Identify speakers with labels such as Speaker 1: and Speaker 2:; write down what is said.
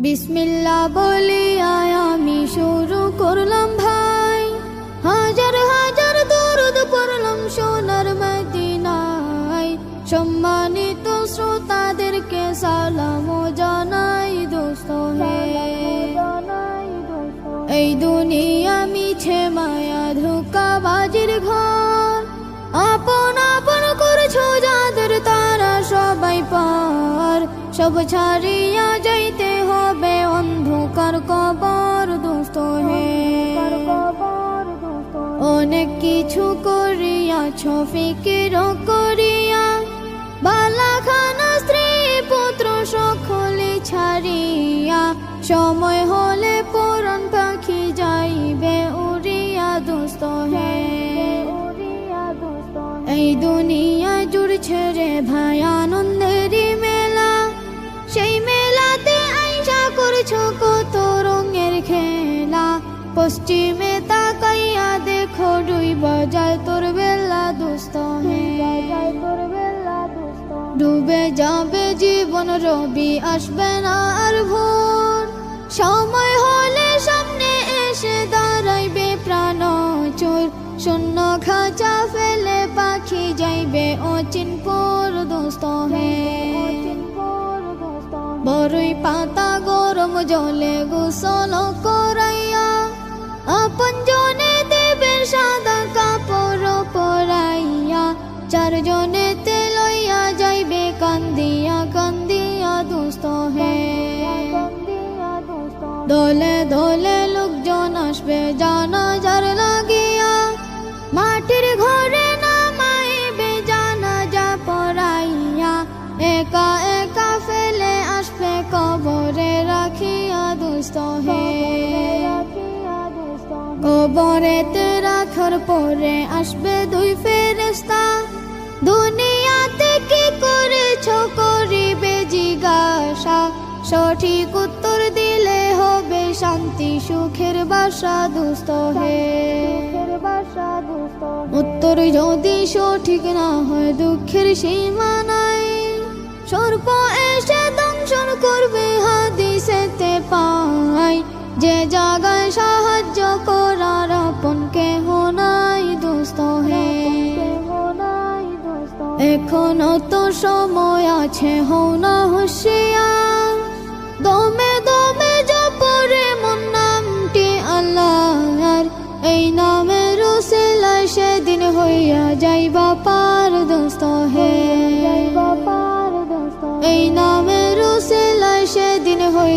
Speaker 1: বিসমিল্লাহ বলে আমি শুরু করলাম ভাই, হাজার হাজার দরুদ পড়লাম সোনার মদিনায়। সম্মানিত শ্রোতাদেরকে সালাম জানাই দোস্ত হে। এই দুনিয়া মিছে মায়া ধোঁকাবাজির ঘর, আপন আপন করছো যাদের তারা সবাই পার। সব ছাড়িয়া যাইতে হবে অন্ধকার কবর দোস্ত হে। অনেক কিছু করিয়াছ ফিকির করিয়া, বালাখানা স্ত্রী পুত্র সকলে ছাড়িয়া। সময় হলে পরাণ পাখি যাইবে উড়িয়া দোস্ত হে। এই দুনিয়া জুড়ছে রে ভাই আনন্দেরই মেলা, সেই মেলাতে আইসা করছো কত রঙের খেলা। পশ্চিমে তাকাইয়া দেখো ডুইবা যায় তোর বেলা দোস্ত হে। ডুবে যাবে জীবন রবি আসবে না আর ভোর। সময় হলে সামনে এসে দাঁড়াইবে প্রাণ চোর। শূন্য খাঁচা ফেলে পাখি যাইবে অচিনপুর দোস্ত হে। বড়ই পাতা গরম জলে গোসল করাইয়া, আপন জনে দেবে সাদা কাপড় পরাইয়া। চারজনেতে লইয়া যাইবে কান্দিয়া কান্দিয়া দোস্ত হে। দলে দলে লোকজন আসবে জানাজার লাগিয়া, মাটির ঘরে নামাইবে জানাজা পড়াইয়া। একা একা ফেলে আসবে কবরে রাখিয়া দোস্ত হে। কবরেতে রাখার পরে আসবে দুই ফেরেশতা, দুনিয়াতে কি করেছো করিবে জিজ্ঞাসা। সঠিক উত্তর দিলে হবে শান্তি সুখের বাসা দোস্ত হে। উত্তর যদি সঠিক না হয় দুঃখের সীমা নাই। সর্প এসে দংশন করবে হাদিসেতে পাই, যে জায়গায় সাহায্য করার আপন কেহ নাই দোস্ত হে। এখনো তো সময় আছে, হও না হুঁশিয়ার। দমে দমে জপরে মন নামটি আল্লাহর, এই নামের উসিলায় সেদিন হইয়া যাইবা পার দোস্ত হে। এই নামের উসিলায় সেদিন হইয়া